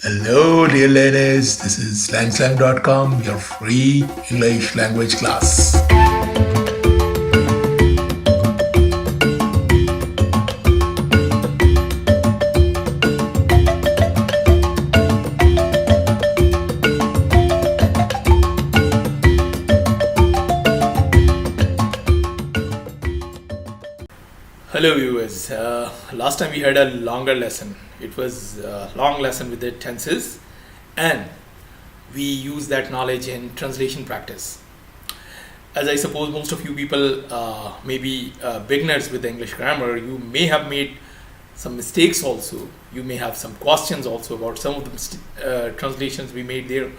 Hello, dear learners. This is slangslang.com, your free English language class. Hello viewers, last time we had a longer lesson. It was a long lesson with the tenses and we use that knowledge in translation practice. As I suppose most of you people may be beginners with the English grammar, you may have made some mistakes also. You may have some questions also about some of the translations we made there.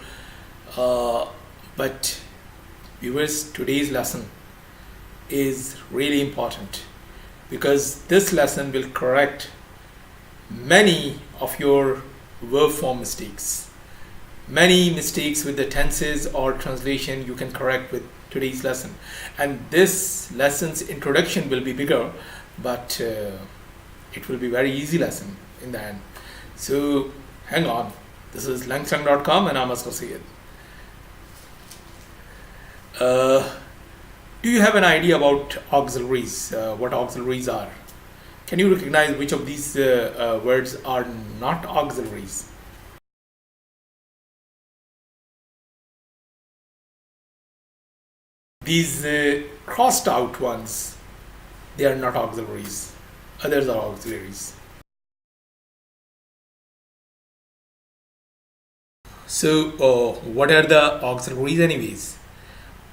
But viewers, today's lesson is really important, because this lesson will correct many of your verb form mistakes. Many mistakes with the tenses or translation you can correct with today's lesson. And this lesson's introduction will be bigger, but it will be very easy lesson in the end. So hang on. This is langslang.com and I'm Associate. Do you have an idea about auxiliaries? What auxiliaries are? Can you recognize which of these words are not auxiliaries? These crossed out ones, they are not auxiliaries. Others are auxiliaries. So what are the auxiliaries anyways?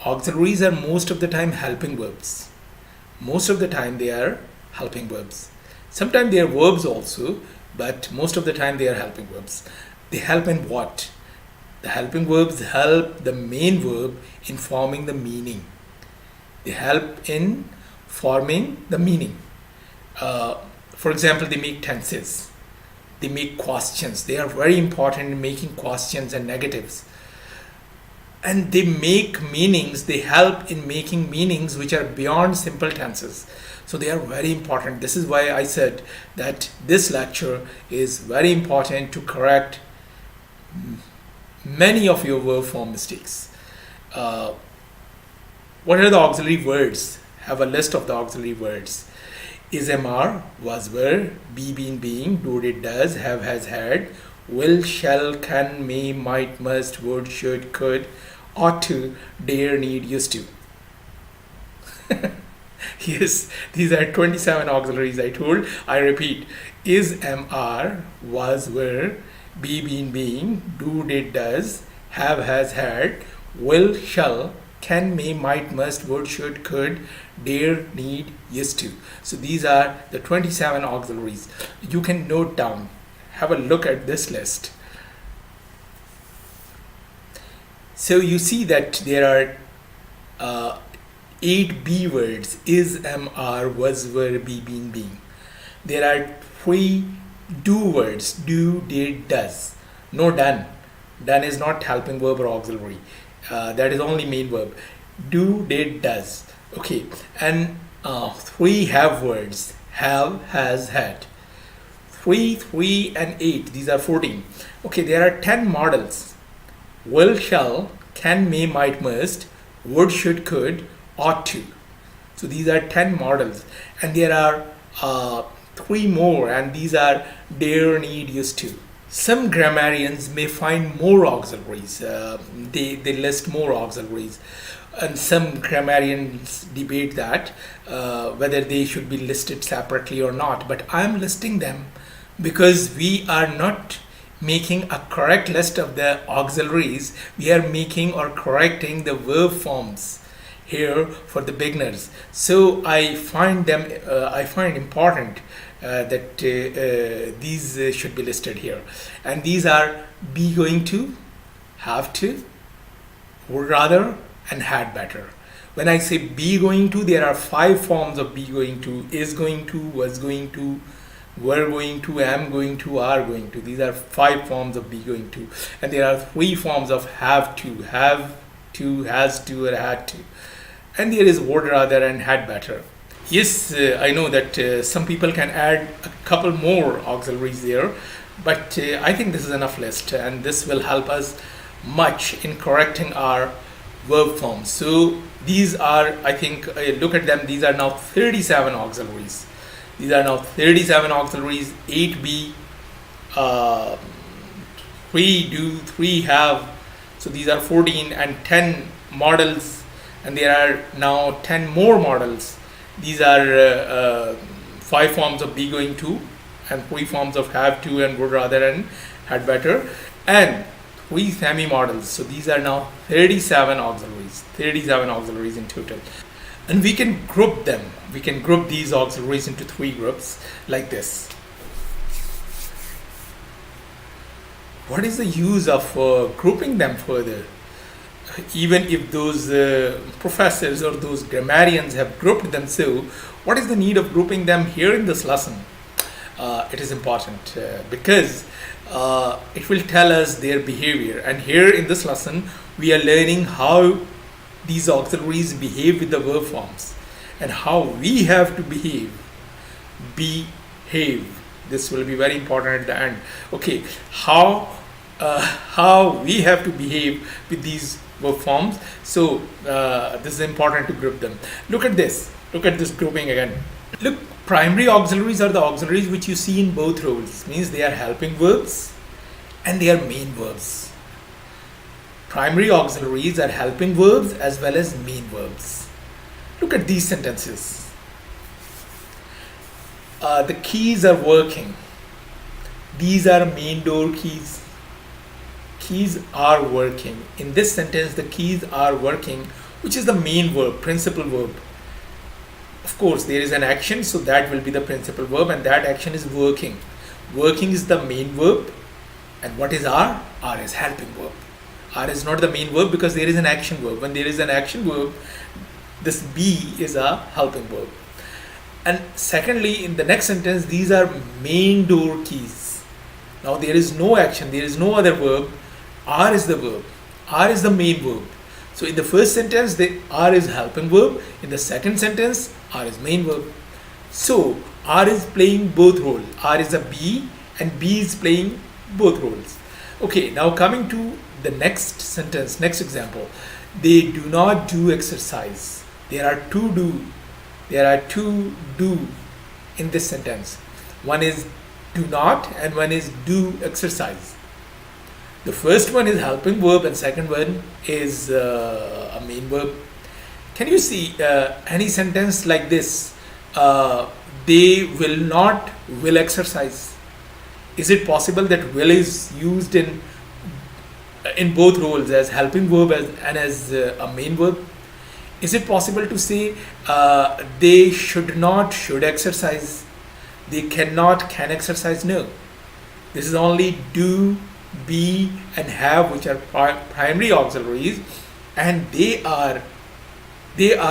Auxiliaries are most of the time helping verbs. Most of the time they are helping verbs. Sometimes they are verbs also, but most of the time they are helping verbs. They help in what? The helping verbs help the main verb in forming the meaning. They help in forming the meaning. For example, they make tenses. They make questions. They are very important in making questions and negatives. And they make meanings, they help in making meanings which are beyond simple tenses. So they are very important. This is why I said that this lecture is very important to correct many of your verb form mistakes. What are the auxiliary words? Have a list of the auxiliary words. Is, am, are, was, were, be, been, being, do, did, does, have, has, had, will, shall, can, may, might, must, would, should, could, ought to, dare, need, used to. Yes, these are 27 auxiliaries I told. I repeat. Is, am, are, was, were, be, been, being, do, did, does, have, has, had, will, shall, can, may, might, must, would, should, could, dare, need, used to. So these are the 27 auxiliaries. You can note down. Have a look at this list. So you see that there are 8 be words: is, am, are, was, were, be, been, being. There are 3 do words: do, did, does. No done. Done is not helping verb or auxiliary. That is only main verb. Do, did, does. Okay. And 3 have words: have, has, had. 3, and 8. These are 14. Okay. There are 10 models: will, shall, can, may, might, must, would, should, could, ought to. So these are 10 models, and there are 3 more, and these are dare, need, used to. Some grammarians may find more auxiliaries. They list more auxiliaries, and some grammarians debate that whether they should be listed separately or not. But I am listing them because we are not making a correct list of the auxiliaries. We are making or correcting the verb forms here for the beginners. So I find important that these should be listed here. And these are be going to, have to, would rather, and had better. When I say be going to, there are 5 forms of be going to: is going to, was going to, were going to, am going to, are going to. These are 5 forms of be going to. And there are 3 forms of have to, has to, or had to. And there is would rather and had better. Yes, I know that some people can add a couple more auxiliaries there, but I think this is enough list, and this will help us much in correcting our verb forms. So these are, I think, look at them, these are now 37 auxiliaries. These are now 37 auxiliaries, 8 be, 3 do, 3 have. So these are 14 and 10 models, and there are now 10 more models. These are 5 forms of be going to, and 3 forms of have to and would rather and had better, and 3 semi-models. So these are now 37 auxiliaries in total. And we can group them. We can group these auxiliaries into 3 groups like this. What is the use of grouping them further? Even if those professors or those grammarians have grouped them so, what is the need of grouping them here in this lesson? It is important because it will tell us their behavior, and here in this lesson we are learning how these auxiliaries behave with the verb forms and how we have to behave. This will be very important at the end. Okay, how we have to behave with these verb forms. So this is important to group them. Look at this grouping again. Look, primary auxiliaries are the auxiliaries which you see in both roles. Means they are helping verbs and they are main verbs. Primary auxiliaries are helping verbs as well as main verbs. Look at these sentences. The keys are working. These are main door keys. Keys are working. In this sentence, the keys are working, which is the main verb, principal verb. Of course, there is an action, so that will be the principal verb, and that action is working. Working is the main verb. And what is R? R is helping verb. R is not the main verb because there is an action verb. When there is an action verb, this be is a helping verb. And secondly, in the next sentence, these are main door keys. Now there is no action, there is no other verb. R is the verb. R is the main verb. So in the first sentence, the R is helping verb. In the second sentence, R is main verb. So R is playing both roles. R is a B and B is playing both roles. Okay, now coming to the next sentence, next example. They do not do exercise. There are two do in this sentence. One is do not and one is do exercise. The first one is helping verb and second one is a main verb. Can you see any sentence like this? They will not will exercise. Is it possible that will is used in both roles as helping verb and as a main verb? Is it possible to say they should not should exercise? They cannot can exercise? No. This is only do, be and have, which are primary auxiliaries, and they are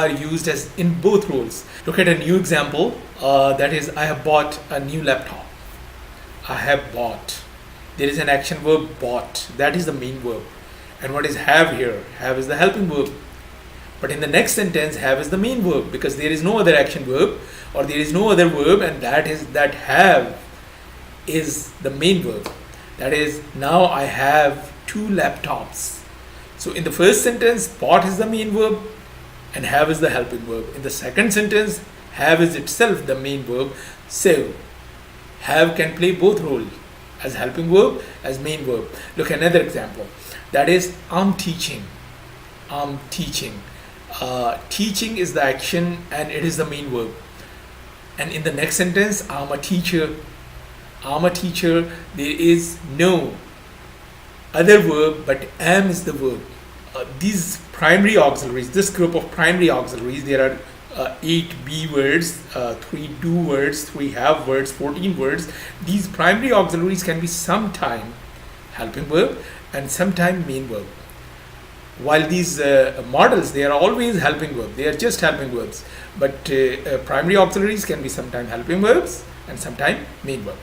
used as in both roles. Look at a new example. That is, I have bought a new laptop. I have bought. There is an action verb bought. That is the main verb. And what is have here? Have is the helping verb. But in the next sentence, have is the main verb because there is no other action verb or there is no other verb, and that have is the main verb. That is, now I have 2 laptops. So in the first sentence, bought is the main verb and have is the helping verb. In the second sentence, have is itself the main verb. So have can play both roles, as helping verb, as main verb. Look at another example. That is, I'm teaching. I'm teaching. Teaching is the action and it is the main verb. And in the next sentence, I'm a teacher. I'm a teacher. There is no other verb, but am is the verb. These primary auxiliaries, this group of primary auxiliaries, there are 8 be words, 3 do words, 3 have words, 14 words. These primary auxiliaries can be sometime helping verb and sometime main verb. While these models, they are always helping verb. They are just helping verbs. But primary auxiliaries can be sometime helping verbs and sometime main verb.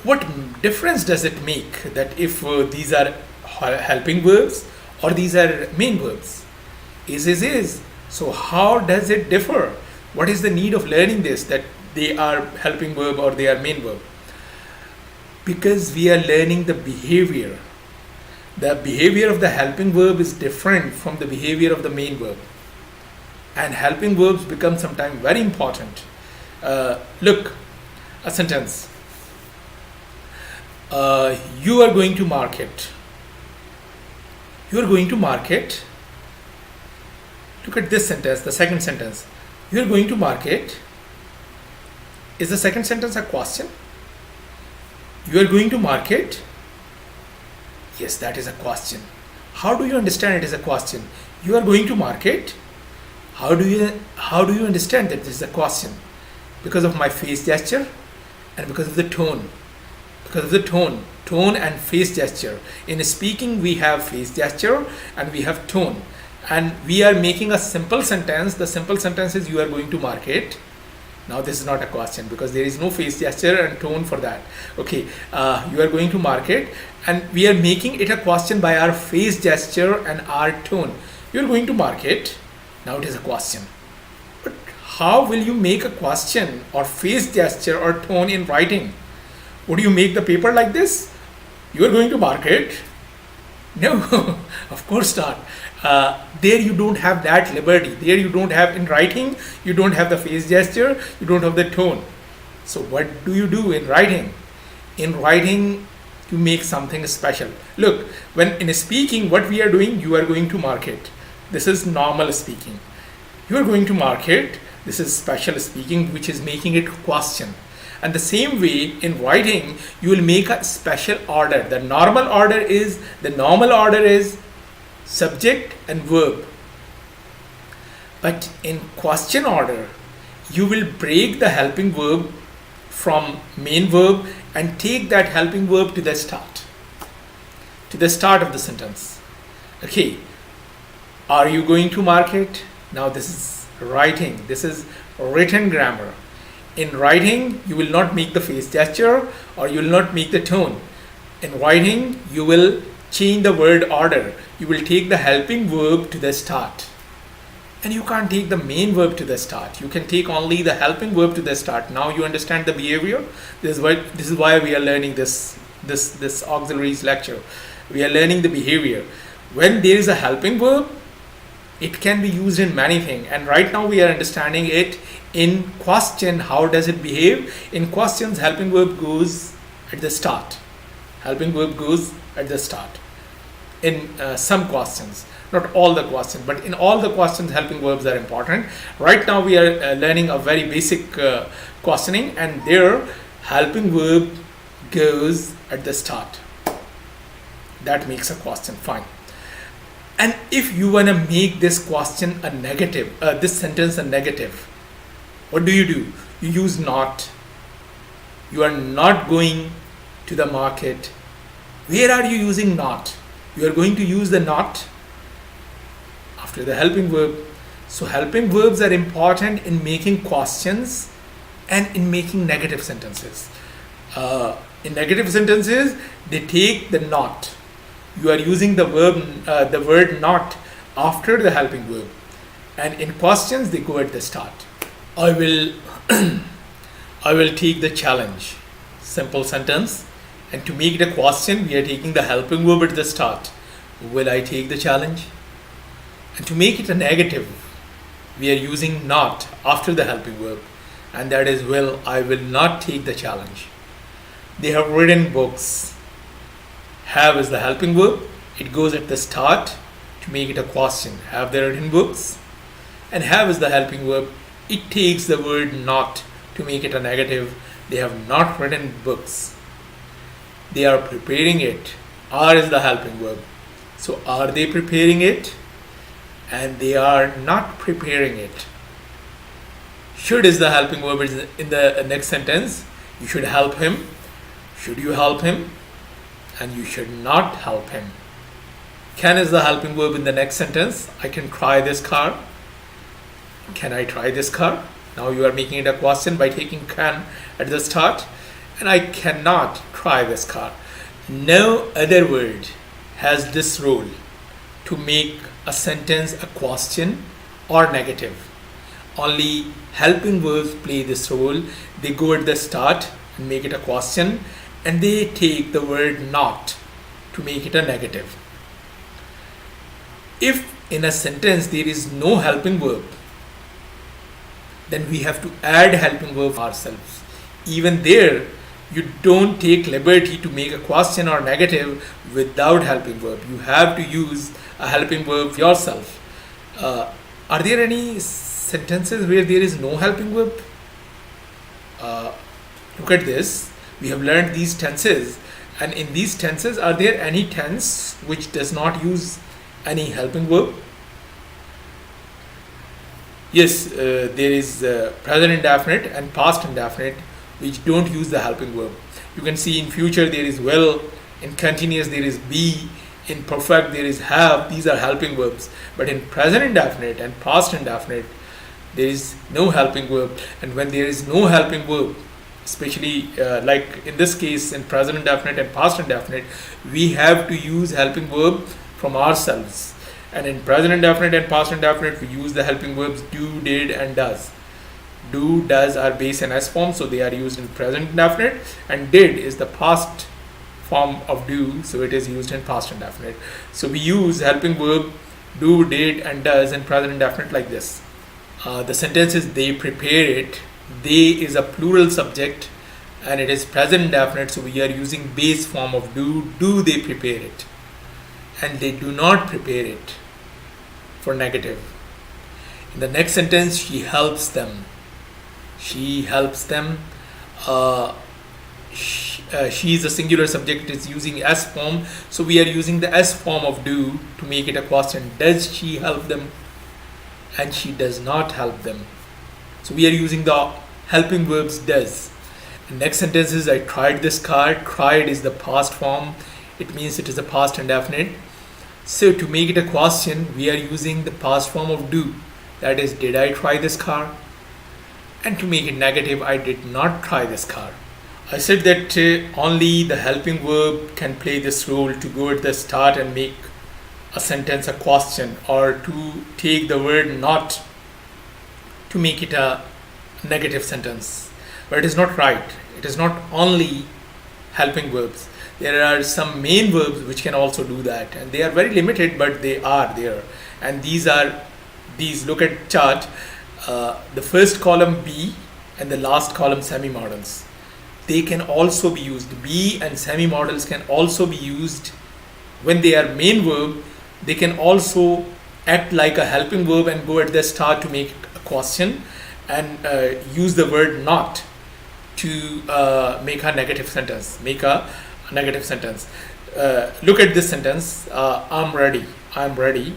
What difference does it make that if these are helping verbs or these are main verbs? Is. So how does it differ? What is the need of learning this, that they are helping verb or they are main verb? Because we are learning the behavior. The behavior of the helping verb is different from the behavior of the main verb. And helping verbs become sometimes very important. Look, a sentence. You are going to market. You are going to market. Look at this sentence, the second sentence. You are going to market. Is the second sentence a question? You are going to market. Yes, that is a question. How do you understand it is a question? You are going to market. How do you understand that this is a question? Because of my face gesture and because of the tone. Because of the tone and face gesture. In speaking, we have face gesture and we have tone. And we are making a simple sentence. The simple sentence is you are going to market. Now this is not a question because there is no face gesture and tone for that. Okay, you are going to market, and we are making it a question by our face gesture and our tone. You are going to market. Now it is a question. But how will you make a question or face gesture or tone in writing? Would you make the paper like this? You are going to market? No, of course not. There you don't have that liberty. There you don't have in writing, you don't have the face gesture, you don't have the tone. So what do you do in writing? In writing, you make something special. Look, when in speaking, what we are doing, you are going to market. This is normal speaking. You are going to market. This is special speaking, which is making it question. And the same way in writing, you will make a special order. The normal order is subject and verb. But in question order, you will break the helping verb from main verb and take that helping verb to the start of the sentence. Okay, are you going to market? Now this is writing. This is written grammar. In writing, you will not make the face gesture or you will not make the tone. In writing, you will change the word order. You will take the helping verb to the start. And you can't take the main verb to the start. You can take only the helping verb to the start. Now you understand the behavior. This is why we are learning this auxiliaries lecture. We are learning the behavior. When there is a helping verb, it can be used in many things. And right now we are understanding it in question. How does it behave? In questions, helping verb goes at the start. Helping verb goes at the start. In some questions, not all the questions, but in all the questions, helping verbs are important. Right now we are learning a very basic questioning, and there helping verb goes at the start. That makes a question. Fine. And if you want to make this question a negative, this sentence a negative, what do? You use not. You are not going to the market. Where are you using not? You are going to use the not after the helping verb. So helping verbs are important in making questions and in making negative sentences. In negative sentences, they take the not. You are using the word not after the helping verb. And in questions, they go at the start. I will take the challenge. Simple sentence. And to make it a question, we are taking the helping verb at the start. Will I take the challenge? And to make it a negative, we are using not after the helping verb. And that is, I will not take the challenge. They have written books. Have is the helping verb. It goes at the start to make it a question. Have they written books? And have is the helping verb. It takes the word not to make it a negative. They have not written books. They are preparing it. Are is the helping verb. So are they preparing it? And they are not preparing it. Should is the helping verb in the next sentence. You should help him. Should you help him? And you should not help him. Can is the helping verb in the next sentence. I can try this car. Can I try this car? Now you are making it a question by taking can at the start. And I cannot try this car. No other word has this role to make a sentence a question or negative. only helping verbs play this role. They go at the start and make it a question, and they take the word not to make it a negative. If in a sentence there is no helping verb, then we have to add helping verb ourselves. Even there, you don't take liberty to make a question or negative without helping verb. You have to use a helping verb yourself. Are there any sentences where there is no helping verb? Look at this. We have learned these tenses, and in these tenses, are there any tense which does not use any helping verb? Yes, there is present indefinite and past indefinite which don't use the helping verb. You can see in future there is will, in continuous there is be, in perfect there is have. These are helping verbs. But in present indefinite and past indefinite, there is no helping verb. And when there is no helping verb, especially like in this case in present indefinite and past indefinite, we have to use helping verb from ourselves. And in present indefinite and past indefinite, we use the helping verbs do, did, and does. Do, does are base and S form, so they are used in present indefinite, and did is the past form of do, so it is used in past indefinite. So we use helping verb do, did, and does in present indefinite like this. The sentence is they prepare it. They is a plural subject and it is present indefinite, so we are using base form of do. Do they prepare it? And they do not prepare it for negative. In the next sentence, she helps them. She helps them. She is a singular subject, it is using S form, so we are using the S form of do to make it a question. Does she help them? And she does not help them. So we are using the helping verbs does. The next sentence is I tried this car. Tried is the past form. It means it is a past indefinite. So to make it a question, we are using the past form of do. That is, did I try this car? And to make it negative, I did not try this car. I said that only the helping verb can play this role to go at the start and make a sentence a question, or to take the word not to make it a negative sentence. But it is not right. It is not only helping verbs. There are some main verbs which can also do that, and they are very limited, but they are there. And these are these. Look at chart. The first column be and the last column semi-modals. They can also be used. Be and semi-modals can also be used when they are main verb. They can also act like a helping verb and go at the start to make a question, and use the word not to make a negative sentence. Look at this sentence. I'm ready. I'm ready.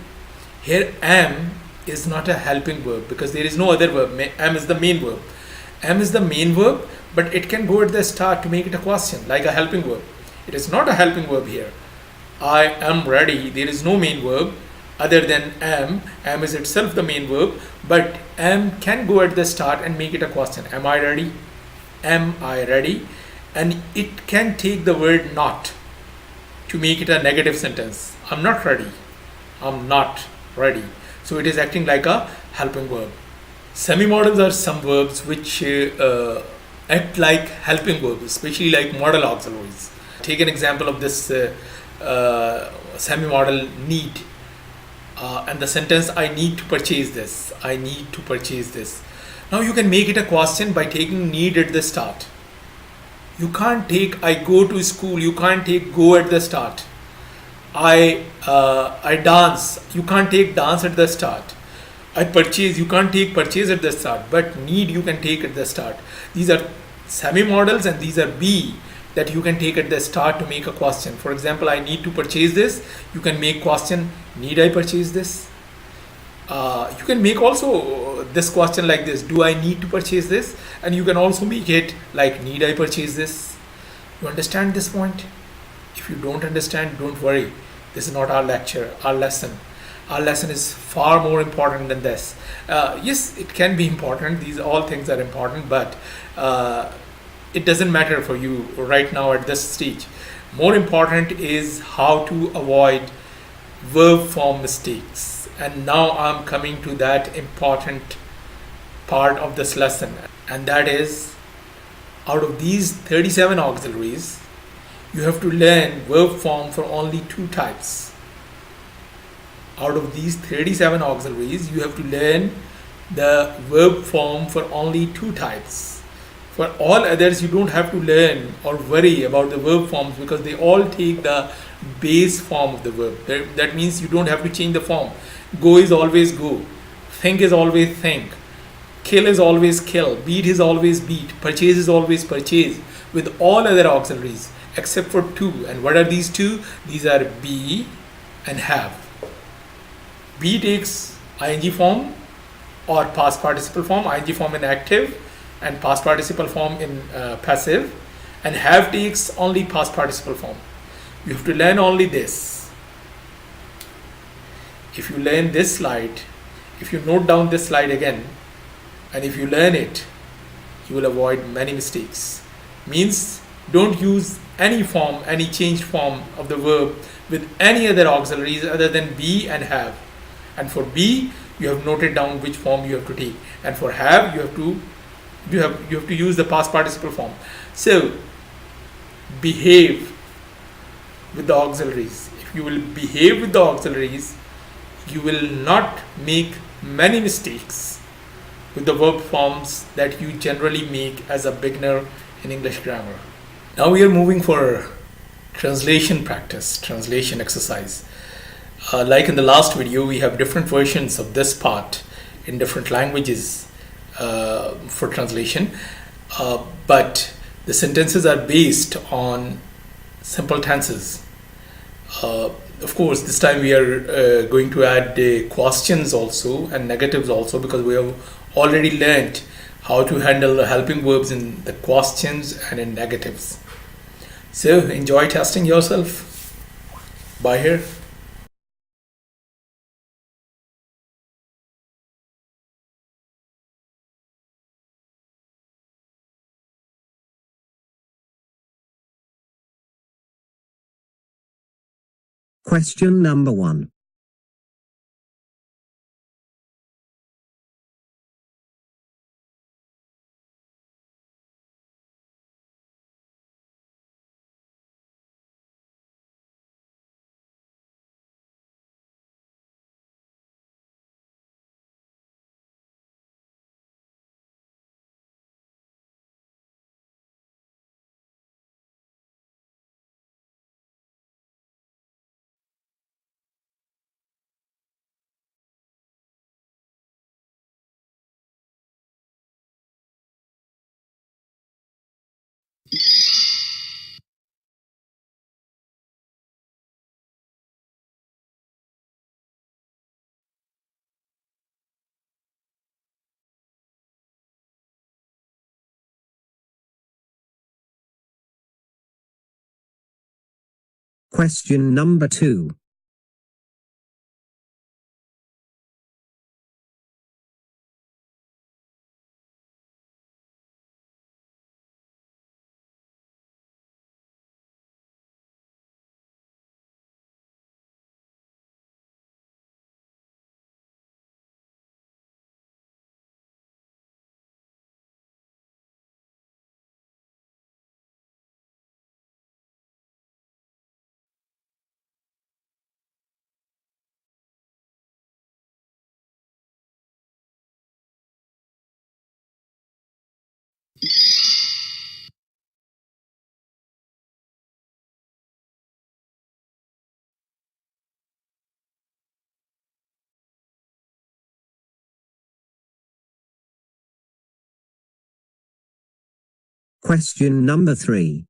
Here am is not a helping verb because there is no other verb. Am is the main verb. Am is the main verb, but it can go at the start to make it a question, like a helping verb. It is not a helping verb here. I am ready. There is no main verb other than am. Am is itself the main verb, but am can go at the start and make it a question. Am I ready? Am I ready? And it can take the word not to make it a negative sentence. I'm not ready. I'm not ready. So it is acting like a helping verb. Semi-modals are some verbs which act like helping verbs, especially like modal auxiliaries. Take an example of this semi-modal need. And the sentence, I need to purchase this. I need to purchase this. Now you can make it a question by taking need at the start. You can't take I go to school. You can't take go at the start. I dance. You can't take dance at the start. I purchase. You can't take purchase at the start. But need you can take at the start. These are semi-modals and these are be that you can take at the start to make a question. For example, I need to purchase this. You can make question, need I purchase this? You can make also this question like this, do I need to purchase this? And you can also make it like, need I purchase this? You understand this point? If you don't understand, don't worry. This is not our lecture, our lesson. Our lesson is far more important than this. Yes, it can be important. These all things are important, but it doesn't matter for you right now at this stage. More important is how to avoid verb form mistakes. And now I'm coming to that important part of this lesson, and that is, out of these 37 auxiliaries, you have to learn verb form for only two types. Out of these 37 auxiliaries, you have to learn the verb form for only two types. For all others, you don't have to learn or worry about the verb forms because they all take the base form of the verb. That means you don't have to change the form. Go is always go. Think is always think. Kill is always kill. Beat is always beat. Purchase is always purchase. With all other auxiliaries except for two. And what are these two? These are be and have. Be takes ing form or past participle form, ing form in active and past participle form in passive, and have takes only past participle form. You have to learn only this. If you learn this slide, if you note down this slide again, and if you learn it, you will avoid many mistakes. Means don't use any form, any changed form of the verb with any other auxiliaries other than be and have. And for be, you have noted down which form you have to take, and for have, you have to use the past participle form. So behave with the auxiliaries. If you will behave with the auxiliaries, you will not make many mistakes with the verb forms that you generally make as a beginner in English grammar. Now we are moving for translation practice, translation exercise. Like in the last video, we have different versions of this part in different languages for translation, but the sentences are based on simple tenses. Of course, this time we are going to add questions also and negatives also, because we have already learned how to handle the helping verbs in the questions and in negatives. So enjoy testing yourself. Bye here. Question number 1. Question number 2. Question number 3.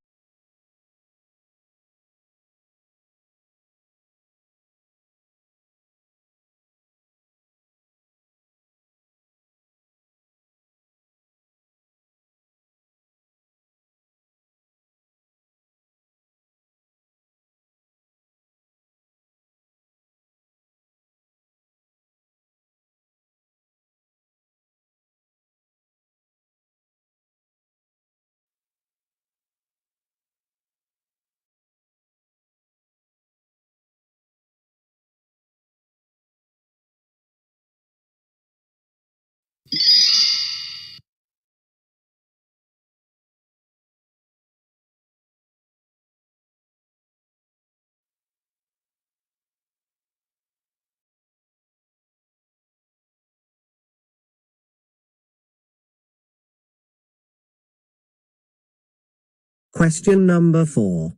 Question number 4.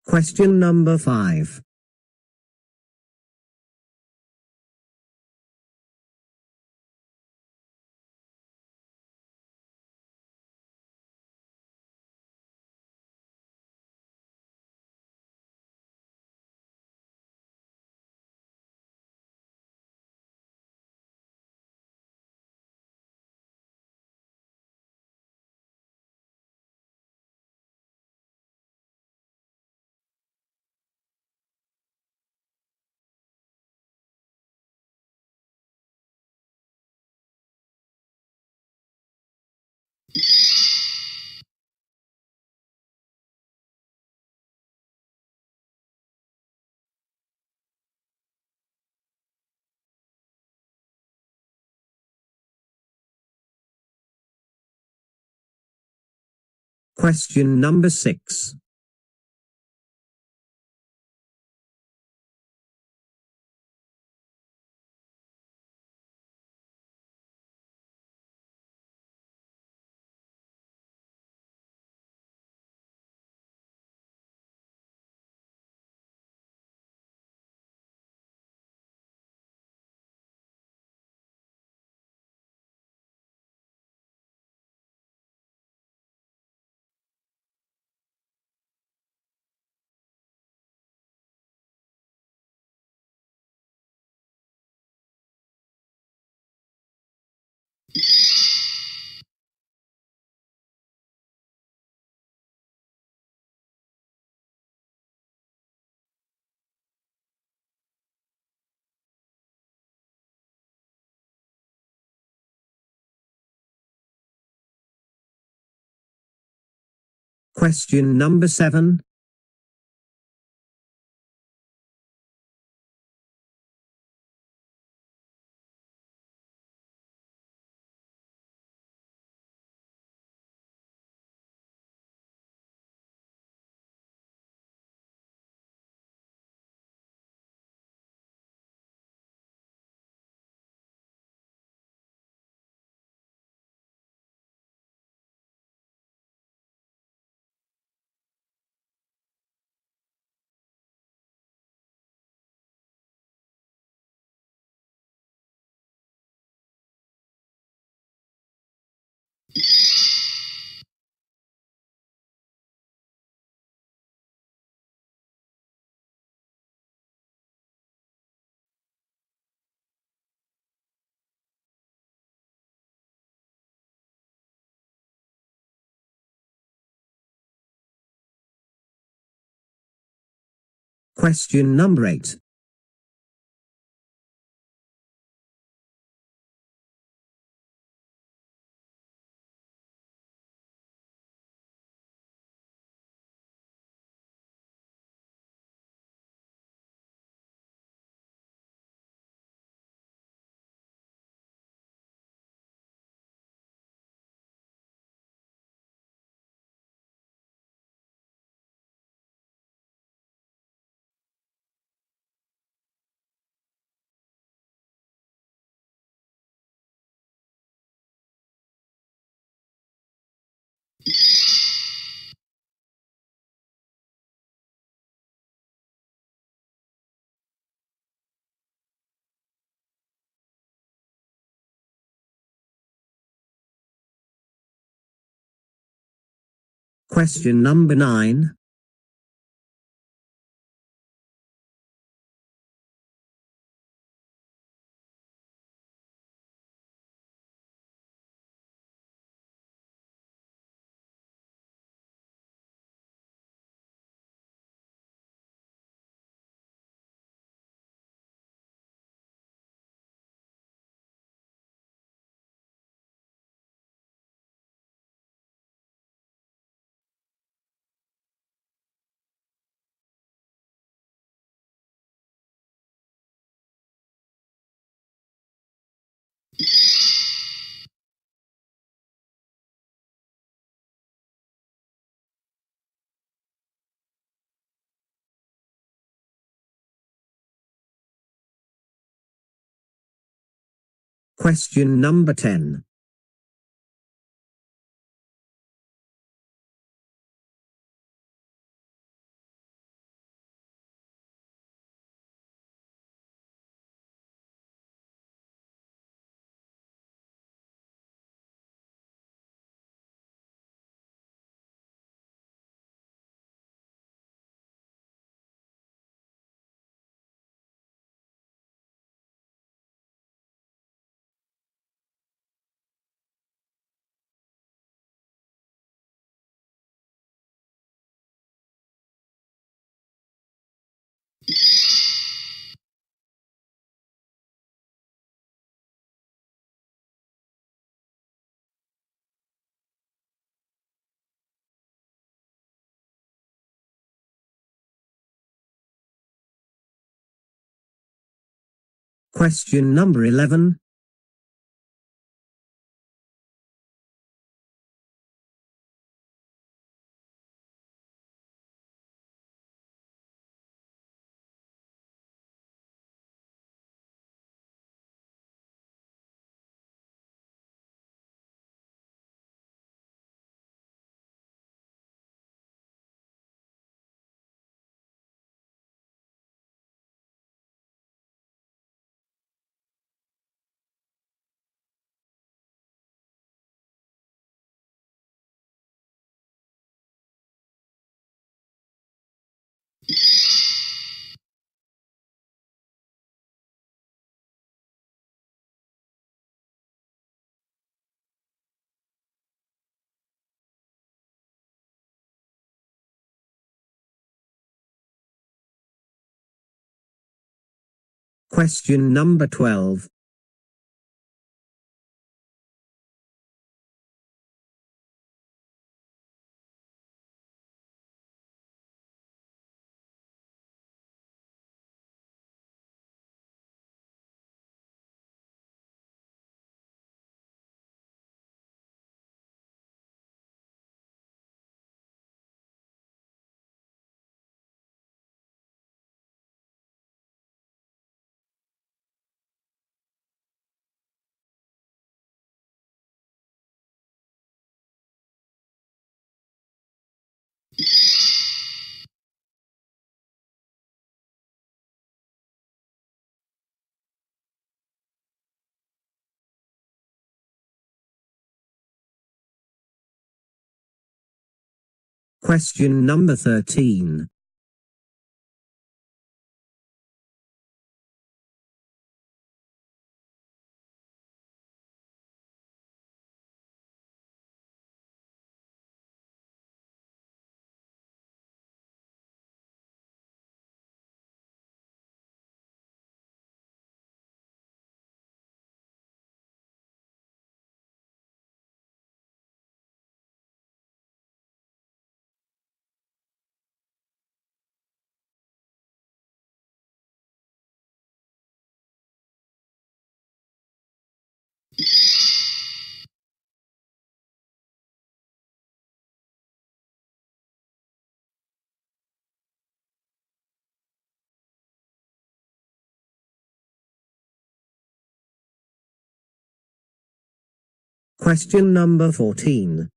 Question number 5. Question number 6. Question number 7. Question number 8. Question number 9. Question number 10. Question number 11. Question number 12. Question number 13. Question number 14.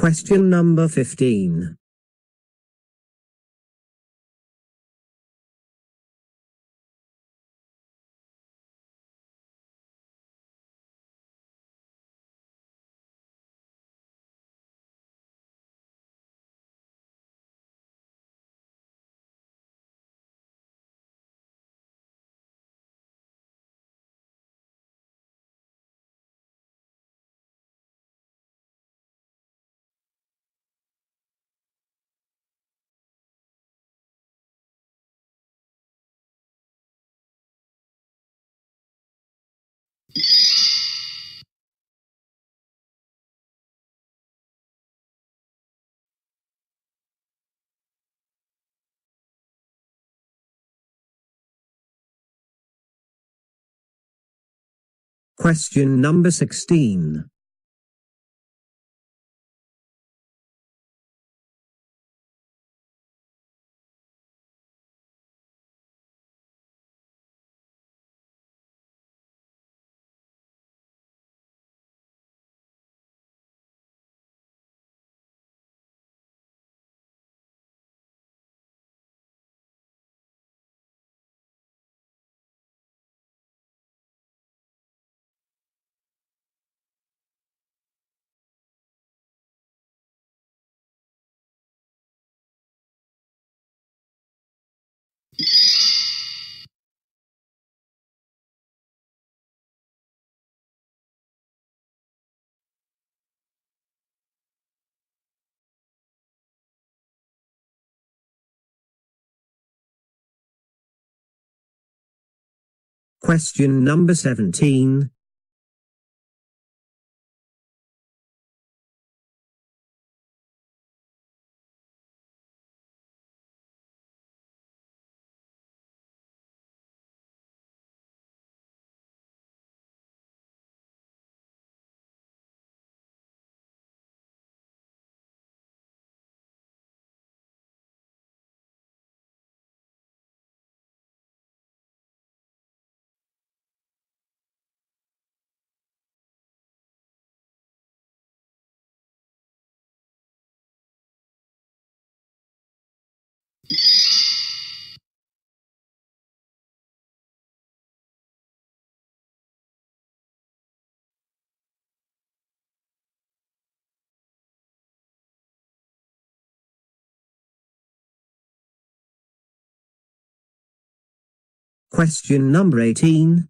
Question number 15. Question number 16. Question number 17. Question number 18.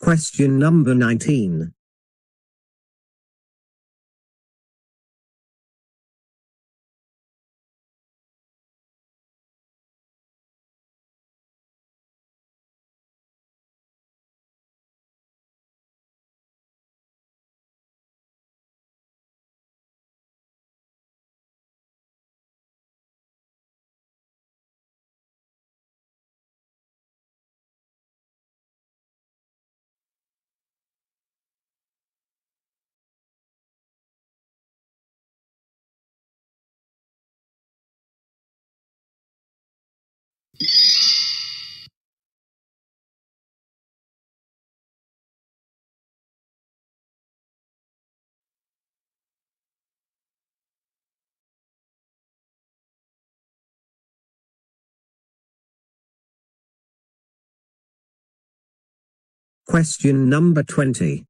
Question number 19. Question number 20.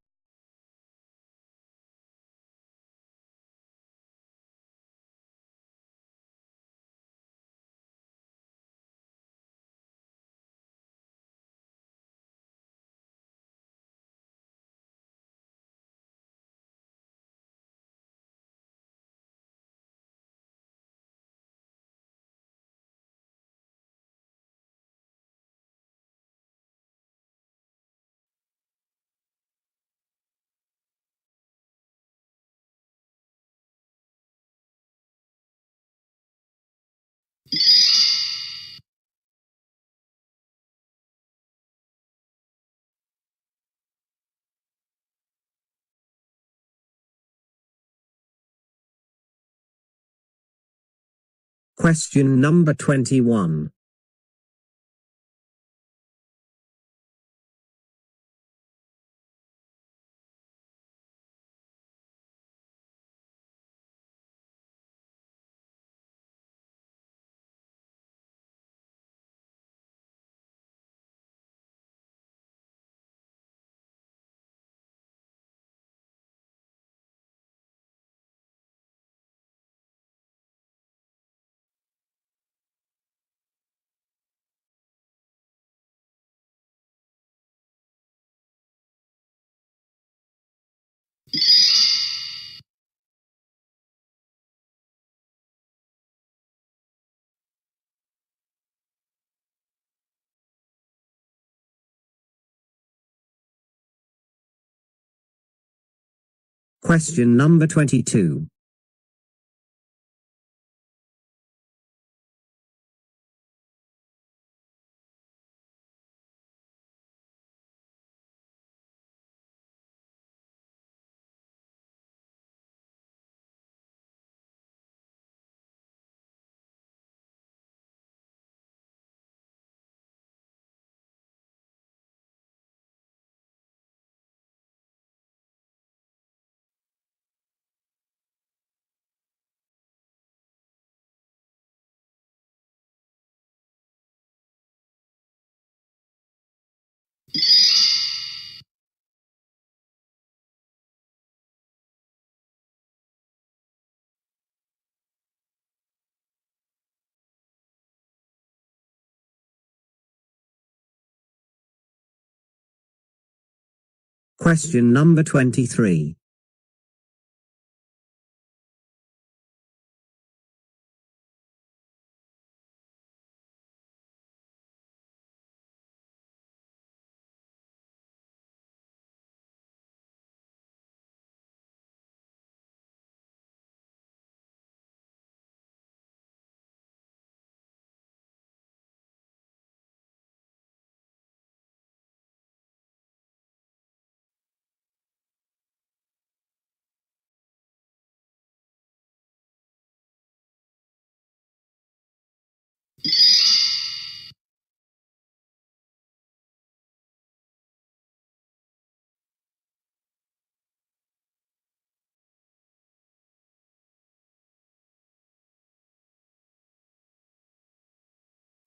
Question number 21. Question number 22. Question number 23.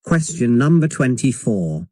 Question number 24.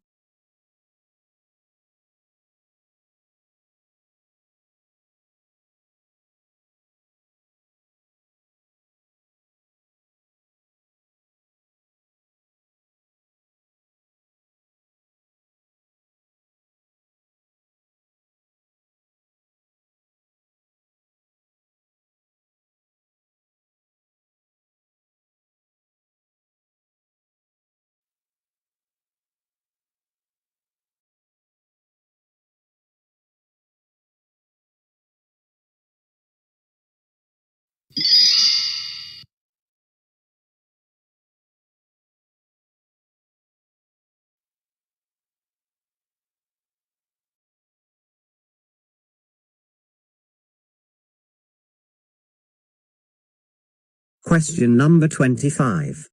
Question number 25.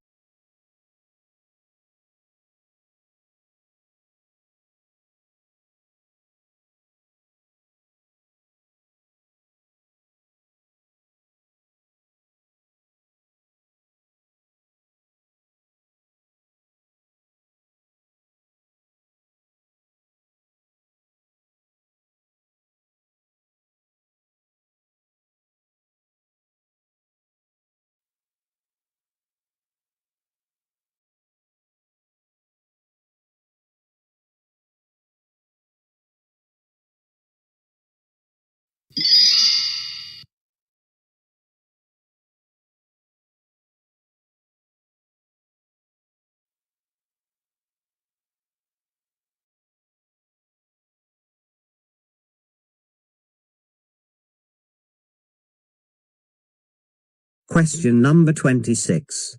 Question number 26.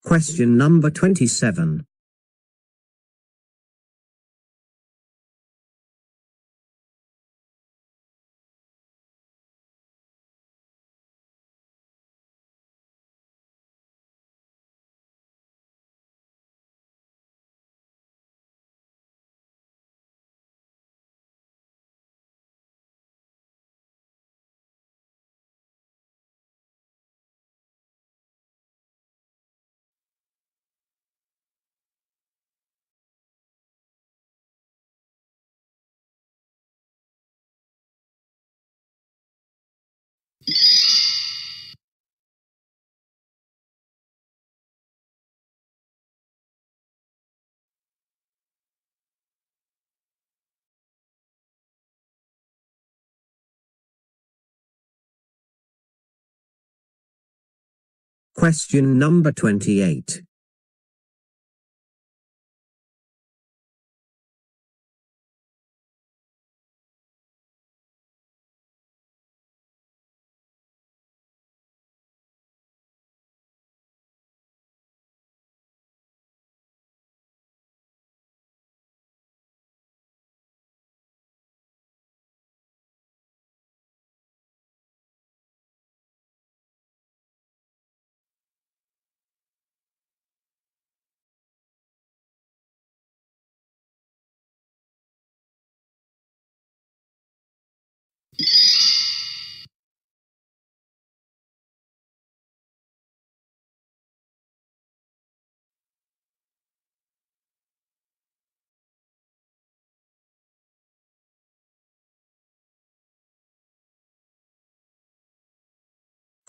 Question number 27. Question number 28.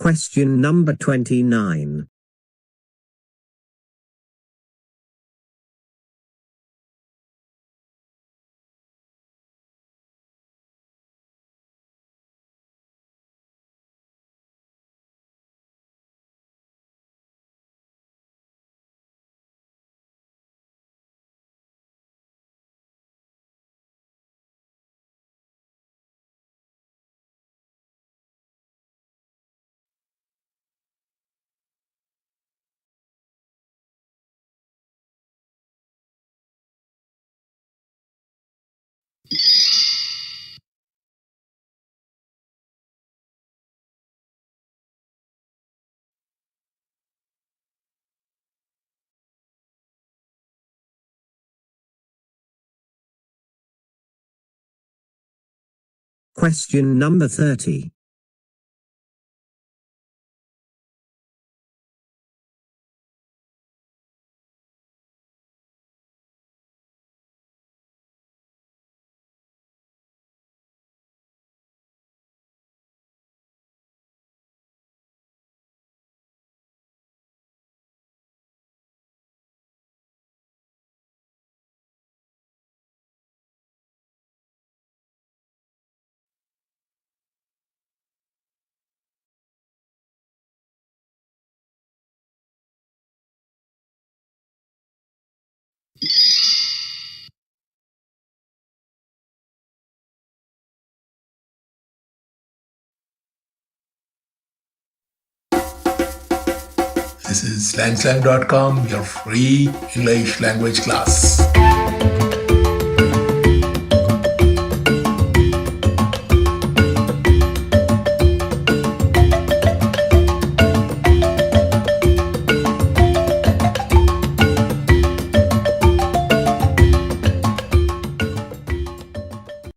Question number 29. Question number 30. This is slangslang.com, your free English language class.